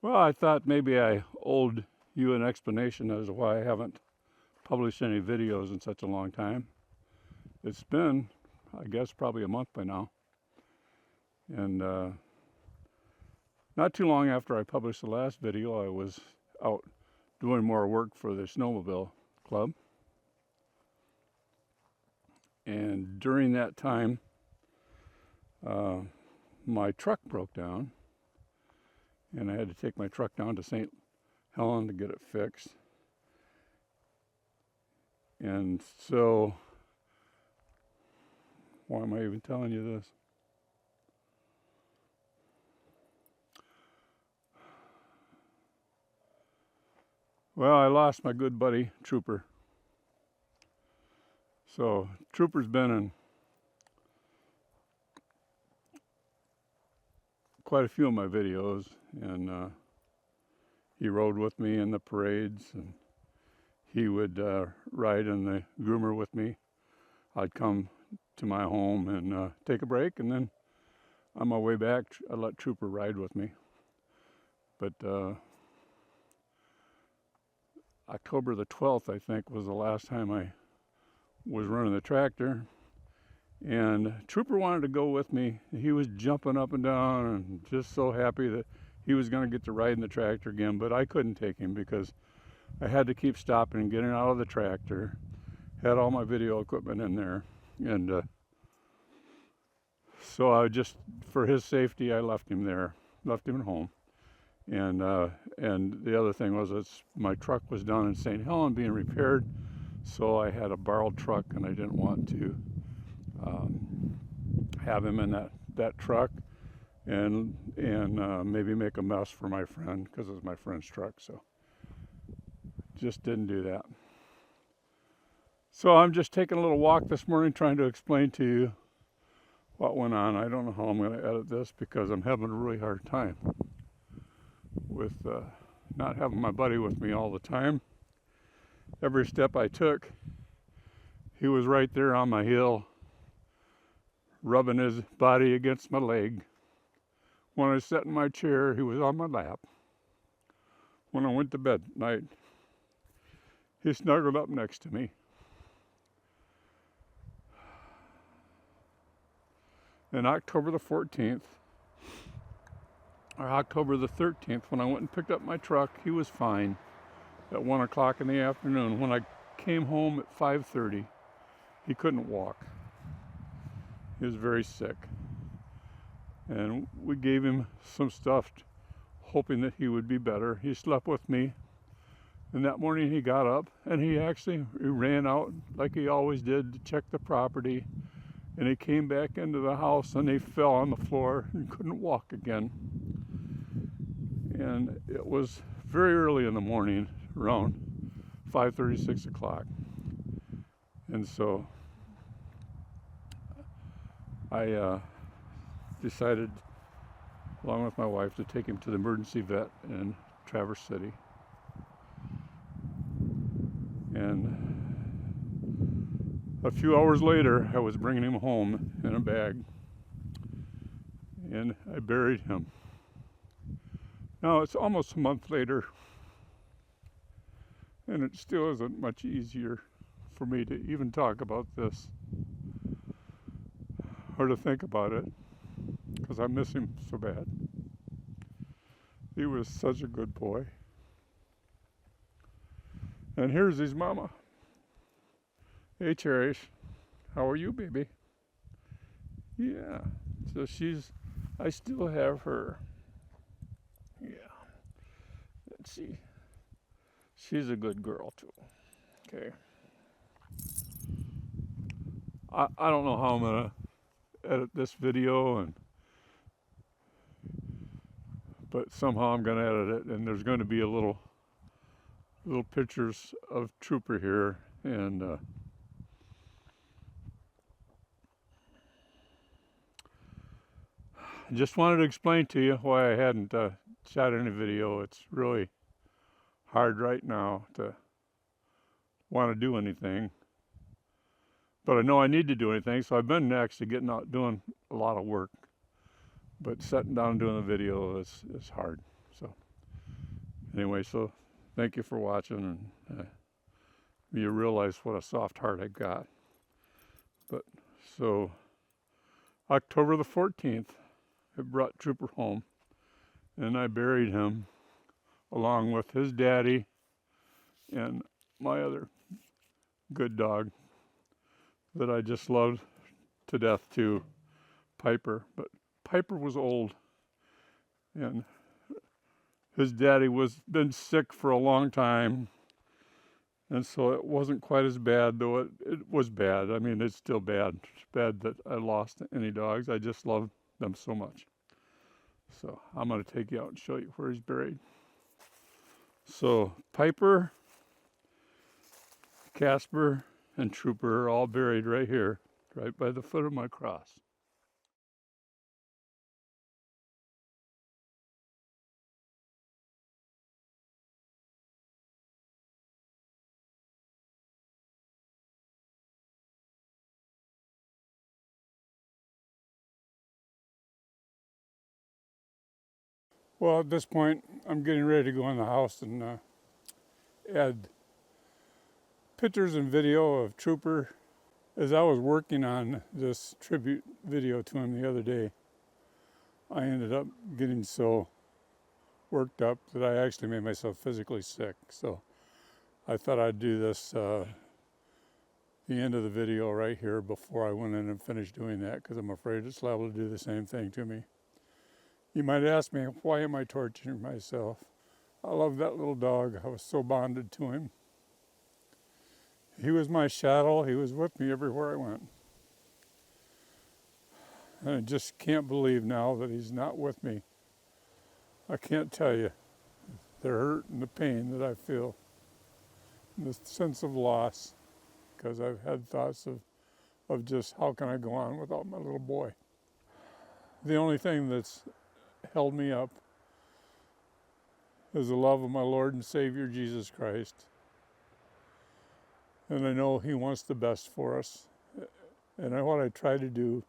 Well, I thought maybe I owed you an explanation as to why I haven't published any videos in such a long time. It's been, I guess, probably a month by now. And not too long after I published the last video, I was out doing more work for the snowmobile club. And during that time, my truck broke down, and I had to take my truck down to St. Helen to get it fixed. And so, why am I even telling you this? Well, I lost my good buddy, Trooper. So, Trooper's been in quite a few of my videos, and he rode with me in the parades, and he would ride in the groomer with me. I'd come to my home and take a break, and then on my way back, I'd let Trooper ride with me. But October the 12th, I think, was the last time I was running the tractor. And Trooper wanted to go with me. He was jumping up and down and just so happy that he was going to get to ride in the tractor again. But I couldn't take him because I had to keep stopping and getting out of the tractor. Had all my video equipment in there. And so I just, for his safety, I left him there. Left him at home. And the other thing was that my truck was down in St. Helen being repaired. So I had a borrowed truck, and I didn't want to have him in that truck and maybe make a mess for my friend, because it's my friend's truck. So just didn't do that. So I'm just taking a little walk this morning trying to explain to you what went on. I don't know how I'm going to edit this because I'm having a really hard time with not having my buddy with me all the time. Every step I took, he was right there on my heel, rubbing his body against my leg. When I sat in my chair, he was on my lap. When I went to bed at night, he snuggled up next to me. And October the 14th, or October the 13th, when I went and picked up my truck, he was fine at 1 o'clock in the afternoon. When I came home at 5:30, he couldn't walk. He was very sick. And we gave him some stuff, hoping that he would be better. He slept with me. And that morning he got up and he ran out like he always did to check the property. And he came back into the house and he fell on the floor and couldn't walk again. And it was very early in the morning, around 5:30, 6 o'clock. And so I decided, along with my wife, to take him to the emergency vet in Traverse City. And a few hours later, I was bringing him home in a bag, and I buried him. Now it's almost a month later, and it still isn't much easier for me to even talk about this or to think about it, because I miss him so bad. He was such a good boy. And here's his mama. Hey, Cherish, how are you, baby? Yeah, so I still have her. Yeah, let's see. She's a good girl, too. Okay. I don't know how I'm going to edit this video, but somehow I'm going to edit it, and there's going to be a little pictures of Trooper here, and I just wanted to explain to you why I hadn't shot any video. It's really hard right now to want to do anything, but I know I need to do anything, so I've been actually getting out doing a lot of work, but sitting down and doing a video is hard. So Anyway, so thank you for watching, and you realize what a soft heart I got. But so October the 14th, I brought Trooper home, and I buried him along with his daddy and my other good dog that I just loved to death too, Piper. But Piper was old, and his daddy was been sick for a long time, and so it wasn't quite as bad, though it was bad. I mean, it's still bad. It's bad that I lost any dogs. I just love them so much. So I'm going to take you out and show you where he's buried. So Piper, Casper, and Trooper are all buried right here, right by the foot of my cross. Well, at this point, I'm getting ready to go in the house and add pictures and video of Trooper. As I was working on this tribute video to him the other day, I ended up getting so worked up that I actually made myself physically sick. So I thought I'd do this, the end of the video right here before I went in and finished doing that, because I'm afraid it's liable to do the same thing to me. You might ask me, why am I torturing myself? I love that little dog. I was so bonded to him. He was my shadow. He was with me everywhere I went. And I just can't believe now that he's not with me. I can't tell you the hurt and the pain that I feel, and the sense of loss, because I've had thoughts of just how can I go on without my little boy. The only thing that's held me up is the love of my Lord and Savior Jesus Christ. And I know he wants the best for us. And what I try to do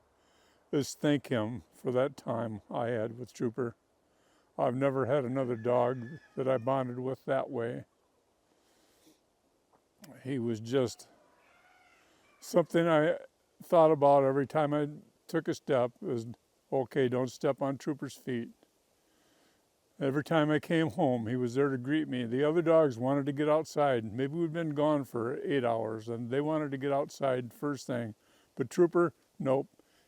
is thank him for that time I had with Trooper. I've never had another dog that I bonded with that way. He was just something I thought about every time I took a step. It was, okay, don't step on Trooper's feet. Every time I came home, he was there to greet me. The other dogs wanted to get outside. Maybe we'd been gone for 8 hours, and they wanted to get outside first thing. But Trooper, nope.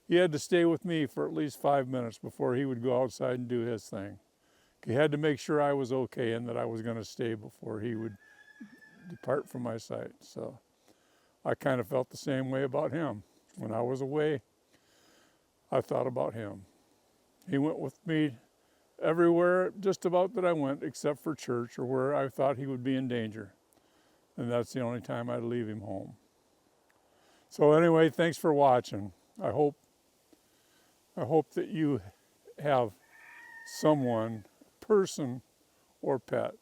He had to stay with me for at least 5 minutes before he would go outside and do his thing. He had to make sure I was okay and that I was going to stay before he would depart from my sight. So I kind of felt the same way about him. When I was away, I thought about him. He went with me everywhere just about that I went, except for church or where I thought he would be in danger. And that's the only time I'd leave him home. So anyway, thanks for watching. I hope that you have someone, person or pet,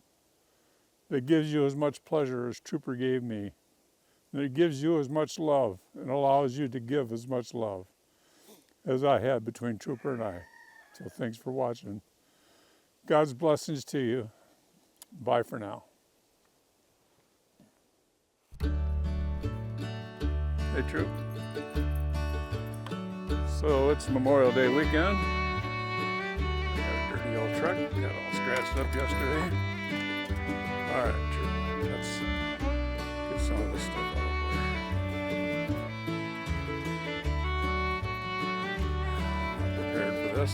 that gives you as much pleasure as Trooper gave me. And it gives you as much love and allows you to give as much love as I had between Trooper and I. So thanks for watching. God's blessings to you. Bye for now. Hey, Troop. So it's Memorial Day weekend. Got a dirty old truck. Got all scratched up yesterday. All right, Troop. Let's get some of this stuff out of the way. I'm prepared for this.